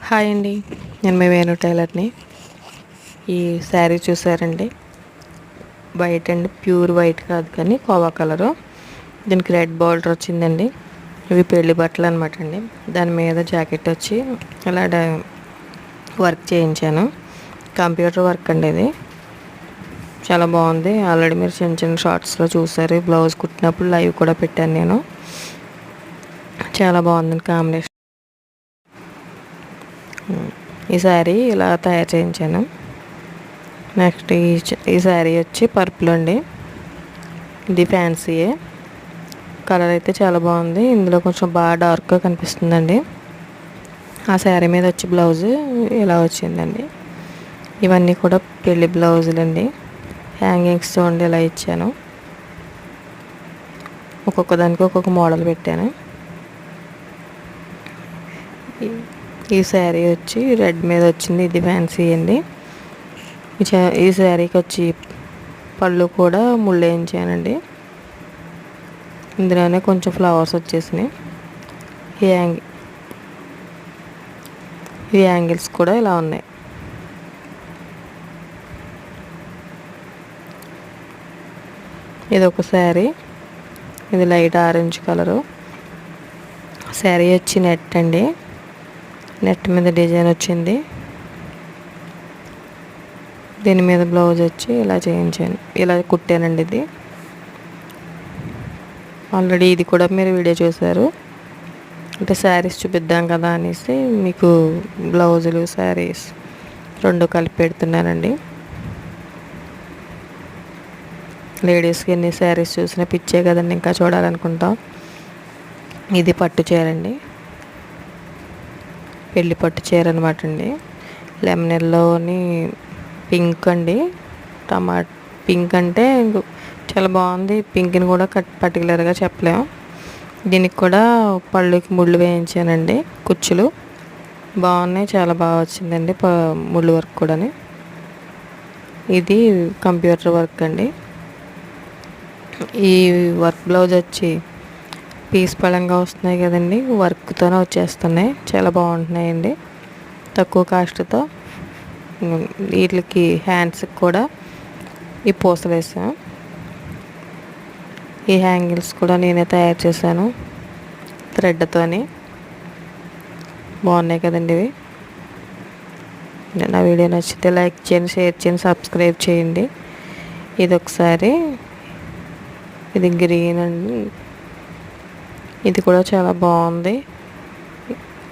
Hi అండి, నేను మీ వేణు టైలర్ని. ఈ శారీ చూసారండి, వైట్ అండి, ప్యూర్ వైట్ కాదు కానీ కోవా కలరు. దీనికి రెడ్ బార్డర్ వచ్చిందండి. ఇవి పెళ్లి బట్టలు అనమాట అండి. దాని మీద జాకెట్ వచ్చి ఇలా వర్క్ చేయించాను. కంప్యూటర్ వర్క్ అండి ఇది. చాలా బాగుంది. ఆల్రెడీ మీరు చిన్న చిన్న షార్ట్స్లో చూసారు. బ్లౌజ్ కుట్టినప్పుడు లైవ్ కూడా పెట్టాను నేను. చాలా బాగుంది కాంబినేషన్. ఈ శారీ ఇలా తయారు చేయించాను. నెక్స్ట్ ఈ శారీ వచ్చి పర్పుల్ అండి. ఇది ఫ్యాన్సీయే. కలర్ అయితే చాలా బాగుంది. ఇందులో కొంచెం బాగా డార్క్గా కనిపిస్తుందండి. ఆ శారీ మీద వచ్చి బ్లౌజ్ ఇలా వచ్చిందండి. ఇవన్నీ కూడా పెళ్లి బ్లౌజులు అండి. హ్యాంగింగ్స్ చూడండి ఇలా ఇచ్చాను. ఒక్కొక్క దానికి ఒక్కొక్క మోడల్ పెట్టాను. ఈ శారీ వచ్చి రెడ్ మీద వచ్చింది. ఇది ఫ్యాన్సీ అండి. ఈ శారీకి వచ్చి పళ్ళు కూడా ముళ్ళు వేయించానండి. ఇందులోనే కొంచెం ఫ్లవర్స్ వచ్చేసినాయి. ఈ యాంగిల్స్ కూడా ఇలా ఉన్నాయి. ఇది ఒక శారీ. ఇది లైట్ ఆరెంజ్ కలరు. శారీ వచ్చి నెట్ అండి. నెట్ మీద డిజైన్ వచ్చింది. దీని మీద బ్లౌజ్ వచ్చి ఇలా చేయించాను, ఇలా కుట్టానండి. ఇది ఆల్రెడీ ఇది కూడా మీరు వీడియో చూసారు. అంటే శారీస్ చూపిద్దాం కదా అనేసి మీకు బ్లౌజులు శారీస్ రెండు కలిపి పెడుతున్నానండి. లేడీస్కి ఎన్ని శారీస్ చూసినా పిచ్చే కదండి, ఇంకా చూడాలనుకుంటాం. ఇది పట్టు చీర అండి, పెళ్లి పట్టు చీర అనమాట అండి. లెమన్ ఎల్లోని పింక్ అండి. పింక్ అంటే చాలా బాగుంది. పింక్ని కూడా పర్టికులర్గా చెప్పలేము. దీనికి కూడా పళ్ళుకి ముళ్ళు వేయించానండి. కుచ్చులు బాగున్నాయి, చాలా బాగా వచ్చిందండి ముళ్ళు వర్క్ కూడా. ఇది కంప్యూటర్ వర్క్ అండి. ఈ వర్క్ బ్లౌజ్ వచ్చి పీస్ పళంగా వస్తున్నాయి కదండి, వర్క్తోనే వచ్చేస్తున్నాయి. చాలా బాగుంటున్నాయండి, తక్కువ కాస్ట్తో. వీటికి హ్యాండ్స్కి కూడా ఈ పూసలు వేసాను. ఈ హ్యాంగిల్స్ కూడా నేనే తయారు చేశాను థ్రెడ్తోని. బాగున్నాయి కదండి ఇవి. నా వీడియో నచ్చితే లైక్ చేయండి, షేర్ చేయండి, సబ్స్క్రైబ్ చేయండి. ఇది ఒకసారి, ఇది గ్రీన్ అండి. ఇది కూడా చాలా బాగుంది.